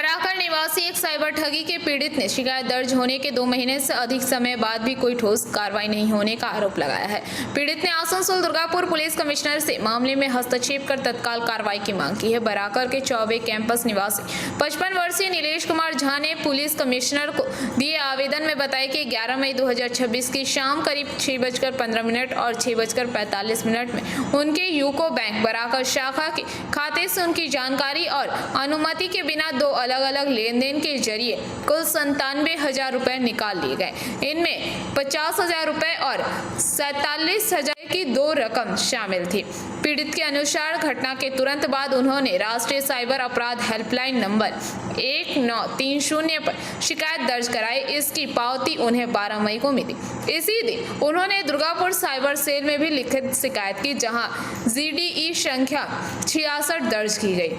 बराकर निवासी एक साइबर ठगी के पीड़ित ने शिकायत दर्ज होने के 2 महीने से अधिक समय बाद भी कोई ठोस कार्रवाई नहीं होने का आरोप लगाया है। पीड़ित ने आसनसोल दुर्गापुर पुलिस कमिश्नर से मामले में हस्तक्षेप कर तत्काल कार्रवाई की मांग की है। बराकर के चौबे कैंपस निवासी 55 वर्षीय नीलेश कुमार झा ने पुलिस कमिश्नर को दिए आवेदन में बताया कि 11 मई 2026 की शाम करीब 6:15 और 6:45 में उनके यूको बैंक बराकर शाखा के खाते से उनकी जानकारी और अनुमति के बिना 2 अलग-अलग लेन-देन के जरिए कुल 97,000 रुपए निकाल लिए गए। इनमें 50,000 रुपए और 47,000 की 2 रकम शामिल थी। पीड़ित के अनुसार घटना के तुरंत बाद उन्होंने राष्ट्रीय साइबर अपराध हेल्पलाइन नंबर 1930 पर शिकायत दर्ज कराई। इसकी पावती उन्हें 12 मई को मिली। इसी दिन उन्होंने दुर्गापुर साइबर सेल में भी लिखित शिकायत की, जहां GDE संख्या 66 दर्ज की गई।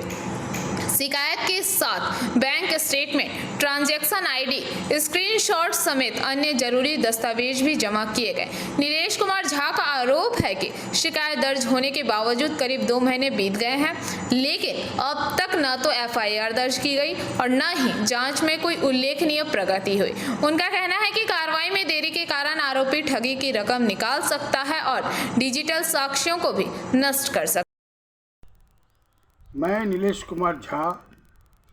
शिकायत के साथ bank statement, transaction ID, screenshot समेत अन्य जरूरी दस्तावेज भी जमा किए गए। नीलेश कुमार झा का आरोप है कि शिकायत दर्ज होने के बावजूद करीब 2 महीने बीत गए हैं, लेकिन अब तक न तो FIR दर्ज की गई और न ही जांच में कोई उल्लेखनीय प्रगति हुई। उनका कहना है कि कार्रवाई में देरी के कारण आरोपी ठगी की रकम निकाल सकता है और डिजिटल साक्ष्यों को भी नष्ट कर सकता है। मैं नीलेश कुमार झा,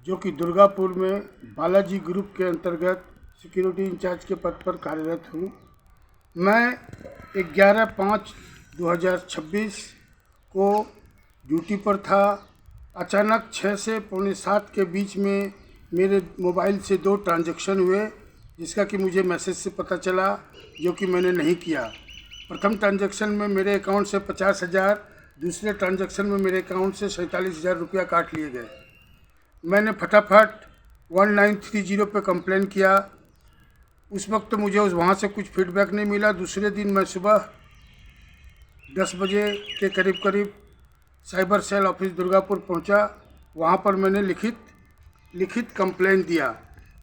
जो कि दुर्गापुर में बालाजी ग्रुप के अंतर्गत सिक्योरिटी इंचार्ज के पद पर कार्यरत हूँ। मैं 11/5/2026 को ड्यूटी पर था। अचानक 6 से पौने 7 के बीच में मेरे मोबाइल से 2 ट्रांजैक्शन हुए, जिसका कि मुझे मैसेज से पता चला, जो कि मैंने नहीं किया। प्रथम ट्रांजैक्शन में मेरे अकाउंट से 50,000, दूसरे ट्रांजैक्शन में मेरे अकाउंट से 47,000 रुपया काट लिए गए। मैंने फटाफट 1930 पे कंप्लेन किया। उस वक्त मुझे वहाँ से कुछ फीडबैक नहीं मिला। दूसरे दिन मैं सुबह 10 बजे के करीब साइबर सेल ऑफिस दुर्गापुर पहुँचा। वहाँ पर मैंने लिखित कंप्लेन दिया,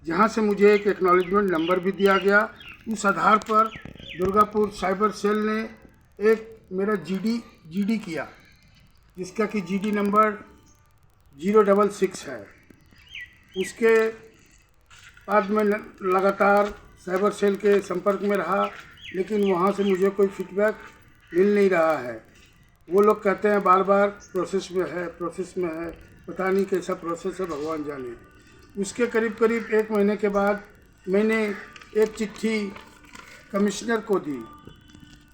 जहाँ से मुझे एक एक्नॉलेजमेंट नंबर भी दिया गया। उस आधार पर दुर्गापुर साइबर सेल ने एक मेरा GD किया, जिसका कि GD नंबर 066 है। उसके बाद मैं लगातार साइबर सेल के संपर्क में रहा, लेकिन वहाँ से मुझे कोई फीडबैक मिल नहीं रहा है। वो लोग कहते हैं बार प्रोसेस में है। पता नहीं कैसा प्रोसेस है, भगवान जाने। उसके करीब 1 महीने के बाद मैंने एक चिट्ठी कमिश्नर को दी,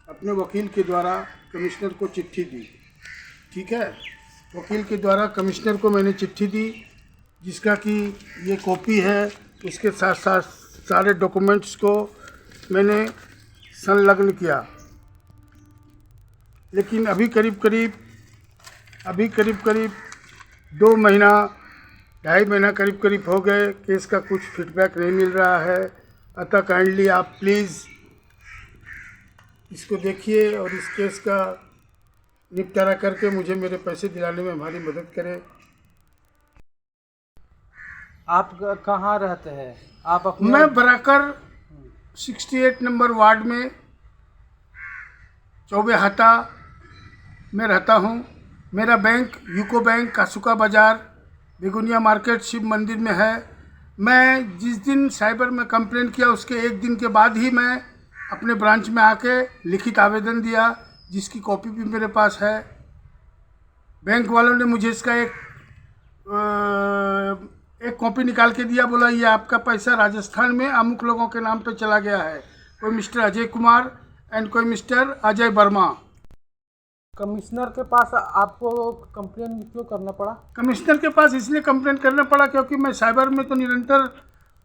अपने वकील के द्वारा कमिश्नर को चिट्ठी दी। ठीक है, वकील के द्वारा कमिश्नर को मैंने चिट्ठी दी, जिसका कि ये कॉपी है। उसके साथ साथ सारे डॉक्यूमेंट्स को मैंने संलग्न किया। लेकिन अभी करीब 2 महीना 2.5 महीना करीब हो गए, केस का कुछ फीडबैक नहीं मिल रहा है। अतः काइंडली आप प्लीज़ इसको देखिए और इस केस का निपटारा करके मुझे मेरे पैसे दिलाने में हमारी मदद करें। आप कहाँ रहते हैं? आप अपने मैं बराकर 68 नंबर वार्ड में चौबे हाता में रहता हूँ। मेरा बैंक यूको बैंक कासुका बाज़ार बेगुनिया मार्केट शिव मंदिर में है। मैं जिस दिन साइबर में कंप्लेन किया, उसके 1 दिन के बाद ही मैं अपने ब्रांच में आके लिखित आवेदन दिया, जिसकी कॉपी भी मेरे पास है। बैंक वालों ने मुझे इसका एक कॉपी निकाल के दिया, बोला ये आपका पैसा राजस्थान में अमुक लोगों के नाम पे चला गया है, कोई मिस्टर अजय कुमार एंड कोई मिस्टर अजय वर्मा। कमिश्नर के पास आपको कंप्लेन क्यों करना पड़ा? कमिश्नर के पास इसलिए कंप्लेन करना पड़ा क्योंकि मैं साइबर में तो निरंतर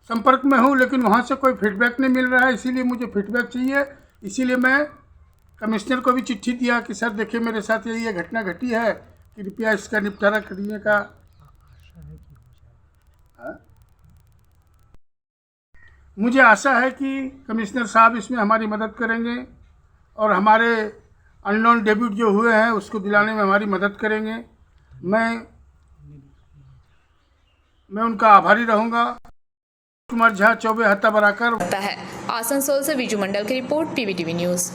संपर्क में हूँ, लेकिन वहाँ से कोई फीडबैक नहीं मिल रहा है। इसीलिए मुझे फीडबैक चाहिए। इसीलिए मैं कमिश्नर को भी चिट्ठी दिया कि सर देखिए, मेरे साथ ये घटना घटी है, कृपया इसका निपटारा करने का। मुझे आशा है कि कमिश्नर साहब इसमें हमारी मदद करेंगे और हमारे अननोन डेब्यूट जो हुए हैं उसको दिलाने में हमारी मदद करेंगे। मैं उनका आभारी रहूँगा। कुमार झा, चौबे हत्ता बराकर। आसनसोल से बीजू मंडल की रिपोर्ट, PBTV न्यूज़।